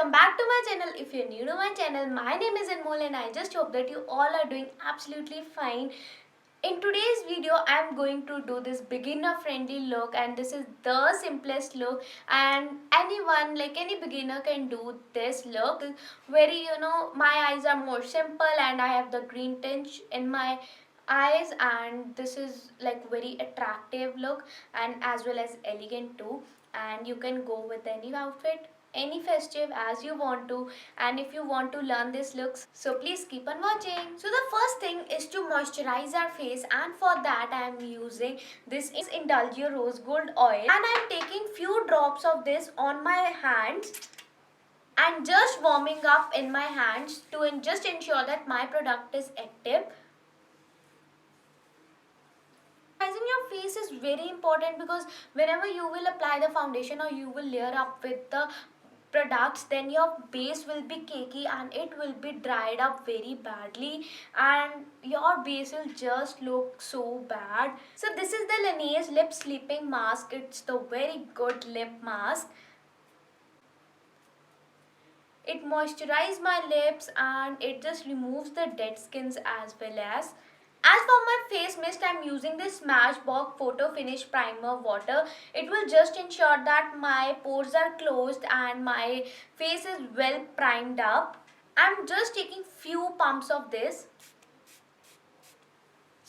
welcome back to my channel. If you're new to my channel, my name is Anmol and I just hope that you all are doing absolutely fine. In today's video, I'm going to do this beginner friendly look, and this is the simplest look, and anyone, like any beginner, can do this look. Very, my eyes are more simple and I have the green tinge in my eyes, and this is like very attractive look and as well as elegant too, and you can go with any outfit, any festive as you want to. And if you want to learn these looks, so please keep on watching. So the first thing is to moisturize our face, and for that I am using this Indulgeo rose gold oil, and I am taking few drops of this on my hands and just warming up in my hands to just ensure that my product is active. Moisturizing your face is very important because whenever you will apply the foundation or you will layer up with the products, then your base will be cakey and it will be dried up very badly and your base will just look so bad. So this is the Laneige lip sleeping mask. It's the very good lip mask. It moisturizes my lips and it just removes the dead skins as well as. As for my face mist, I am using this Smashbox Photo Finish Primer Water. It will just ensure that my pores are closed and my face is well primed up. I am just taking few pumps of this.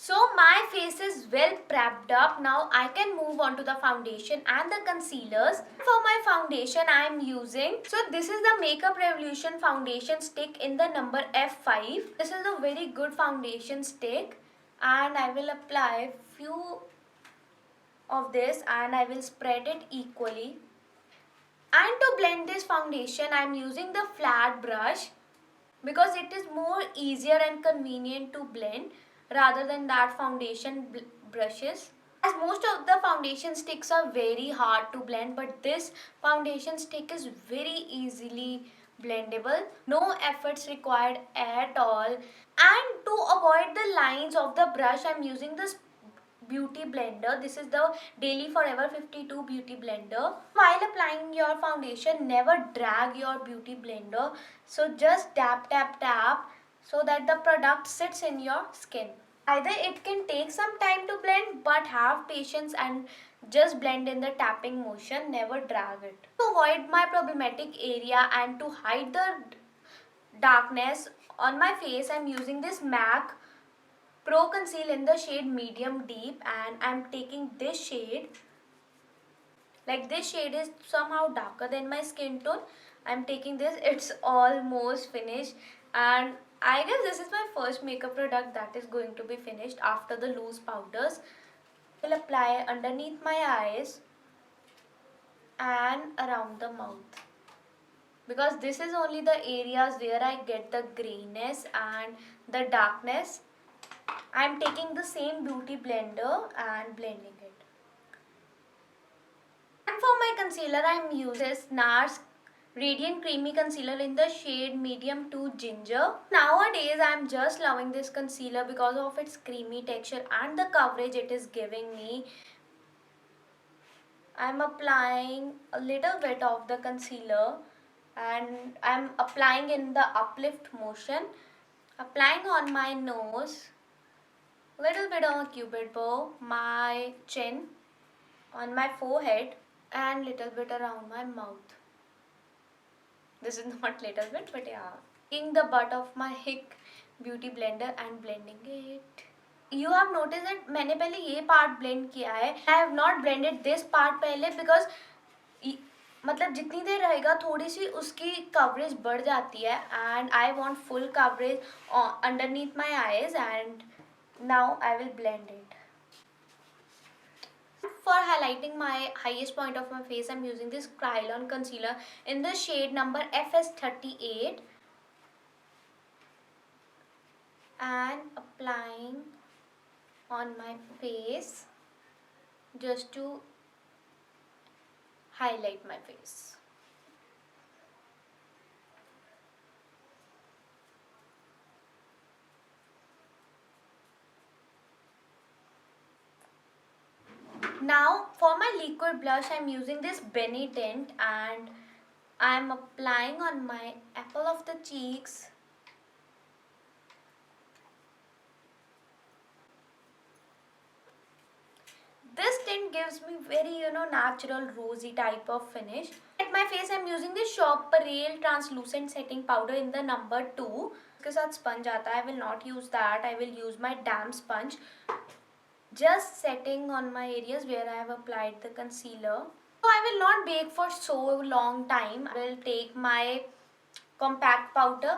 So my face is well prepped up. Now I can move on to the foundation and the concealers. For my foundation I am using, so this is the Makeup Revolution foundation stick in the number F5. This is a very good foundation stick, and I will apply few of this and I will spread it equally. And to blend this foundation I am using the flat brush because it is more easier and convenient to blend rather than that foundation brushes. As most of the foundation sticks are very hard to blend, but this foundation stick is very easily blendable. No efforts required at all. And to avoid the lines of the brush, I am using this beauty blender. This is the Daily Forever 52 beauty blender. While applying your foundation, never drag your beauty blender. So just tap tap tap so that the product sits in your skin. Either it can take some time to blend, but have patience and just blend in the tapping motion, never drag it. To avoid my problematic area and to hide the darkness on my face, I am using this MAC Pro Conceal in the shade Medium Deep, and I am taking this shade. Like this shade is somehow darker than my skin tone. I am taking this, it's almost finished, and I guess this is my first makeup product that is going to be finished after the loose powders. I will apply underneath my eyes and around the mouth, because this is only the areas where I get the grayness and the darkness. I am taking the same beauty blender and blending it. And for my concealer, I am using this NARS Radiant Creamy Concealer in the shade Medium to Ginger. Nowadays, I am just loving this concealer because of its creamy texture and the coverage it is giving me. I am applying a little bit of the concealer and I am applying in the uplift motion. Applying on my nose, little bit on a cupid bow, my chin, on my forehead, and little bit around my mouth. This is not little bit, but yeah. Taking the butt of my HIC beauty blender and blending it. You have noticed that मैंने पहले ये part blend किया है. I have not blended this part पहले because मतलब जितनी देर रहेगा थोड़ी सी उसकी coverage बढ़ जाती है, and I want full coverage underneath my eyes, and now I will blend it. For highlighting my highest point of my face, I am using this Kryolan concealer in the shade number FS38 and applying on my face just to highlight my face. Now for my liquid blush, I am using this Benetint, and I am applying on my apple of the cheeks. This tint gives me very, natural rosy type of finish. At my face, I'm using this SHOPARREL translucent setting powder in the number 2. इसके साथ sponge आता है. I will not use that. I will use my damp sponge. Just setting on my areas where I have applied the concealer. So I will not bake for so long time. I will take my compact powder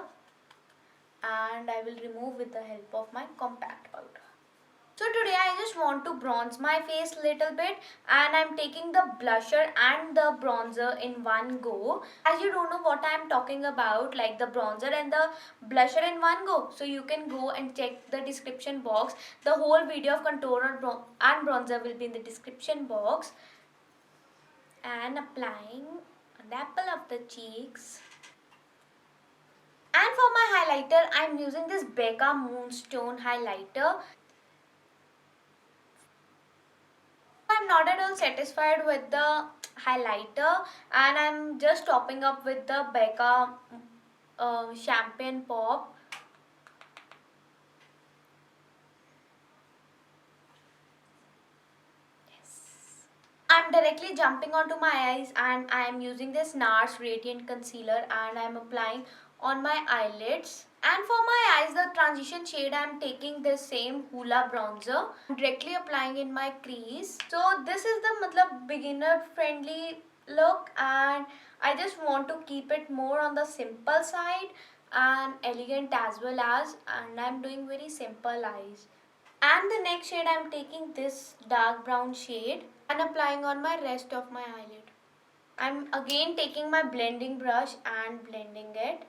and I will remove with the help of my compact powder. So today I just want to bronze my face little bit, and I'm taking the blusher and the bronzer in one go. As you don't know what I'm talking about, like the bronzer and the blusher in one go, so you can go and check the description box. The whole video of contour and bronzer will be in the description box. And applying on the apple of the cheeks. And for my highlighter, I'm using this Becca Moonstone highlighter. I'm not at all satisfied with the highlighter, and I'm just topping up with the Becca Champagne Pop. Yes. I'm directly jumping onto my eyes, and I'm using this NARS Radiant Concealer, and I'm applying on my eyelids. And for my eyes, the transition shade, I'm taking this same Hoola bronzer. I'm directly applying in my crease. So this is the beginner friendly look, and I just want to keep it more on the simple side and elegant as well as, and I'm doing very simple eyes. And the next shade, I'm taking this dark brown shade and applying on my rest of my eyelid. I'm again taking my blending brush and blending it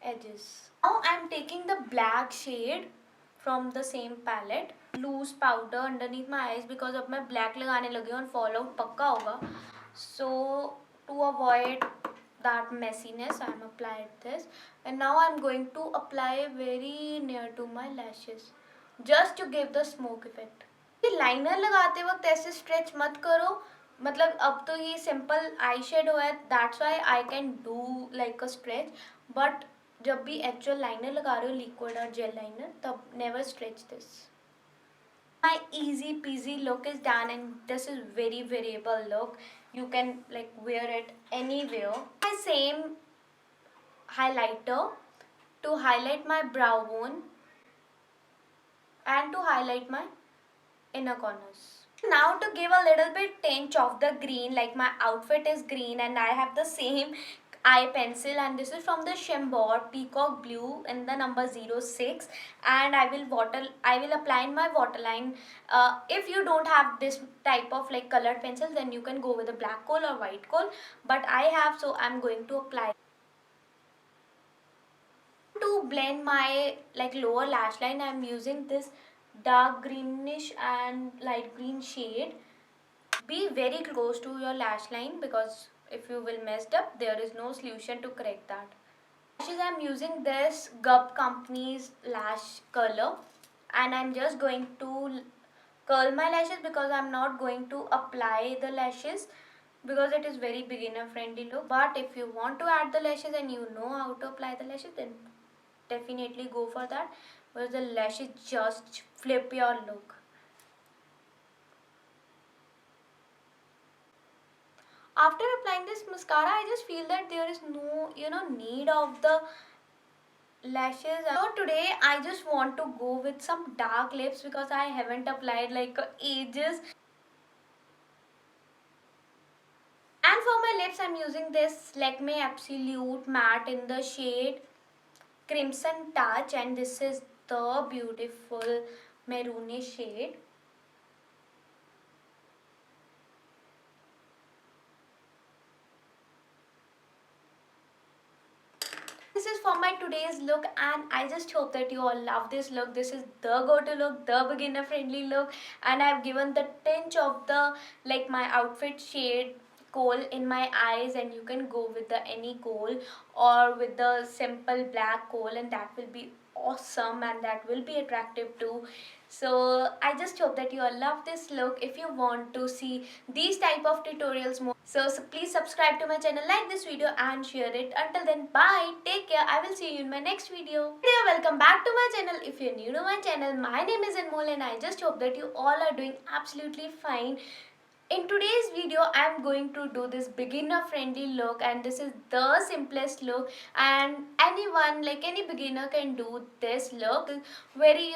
edges. Now I'm taking the black shade from the same palette, loose powder underneath my eyes because अब मैं black लगाने लगी हूँ और fallout पक्का होगा. So to avoid that messiness, I'm applied this, and now I'm going to apply very near to my lashes, just to give the smoke effect. Liner लगाते वक्त ऐसे स्ट्रेच मत करो, मतलब अब तो ये सिंपल आई शेडो है, that's why I can do like a stretch, but जब भी एक्चुअल लाइनर लगा रहे हो, लिक्विड और जेल लाइनर, तब never stretch this. My easy peasy look is done, and this is very wearable look. You can like wear it anywhere. My same highlighter to highlight my brow bone and to highlight my inner corners. Now to give a little bit tinge of the green, like my outfit is green and I have the same eye pencil, and this is from the Chambor Peacock Blue in the number 06, and I will apply in my waterline. If you don't have this type of like colored pencil, then you can go with a black kohl or white kohl, but I have, so I'm going to apply. To blend my like lower lash line, I'm using this dark greenish and light green shade. Be very close to your lash line, because if you will messed up, there is no solution to correct that. Lashes, I'm using this Gup company's lash curler, and I'm just going to curl my lashes because I'm not going to apply the lashes because it is very beginner friendly look. But if you want to add the lashes and you know how to apply the lashes, then definitely go for that, because the lashes just flip your look. After applying this mascara, I just feel that there is no need of the lashes. So today I just want to go with some dark lips because I haven't applied like ages. And for my lips, I'm using this Lakme Absolute Matte in the shade Crimson Touch, and this is the beautiful maroonish shade. This is for my today's look, and I just hope that you all love this look. This is the go-to look, the beginner friendly look, and I've given the tinge of the like my outfit shade kohl in my eyes, and you can go with the any kohl or with the simple black kohl, and that will be awesome and that will be attractive too. So I just hope that you all love this look. If you want to see these type of tutorials more, so please subscribe to my channel, like this video and share it. Until then, bye, take care. I will see you in my next video. Welcome back to my channel. If you're new to my channel, my name is Anmol and I just hope that you all are doing absolutely fine. In today's video, I'm going to do this beginner friendly look, and this is the simplest look, and anyone, like any beginner, can do this look. Very,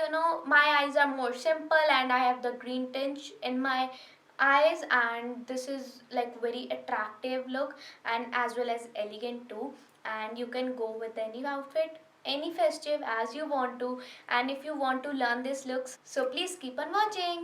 my eyes are more simple and I have the green tinge in my eyes, and this is like very attractive look and as well as elegant too, and you can go with any outfit, any festive as you want to. And if you want to learn this looks, so please keep on watching.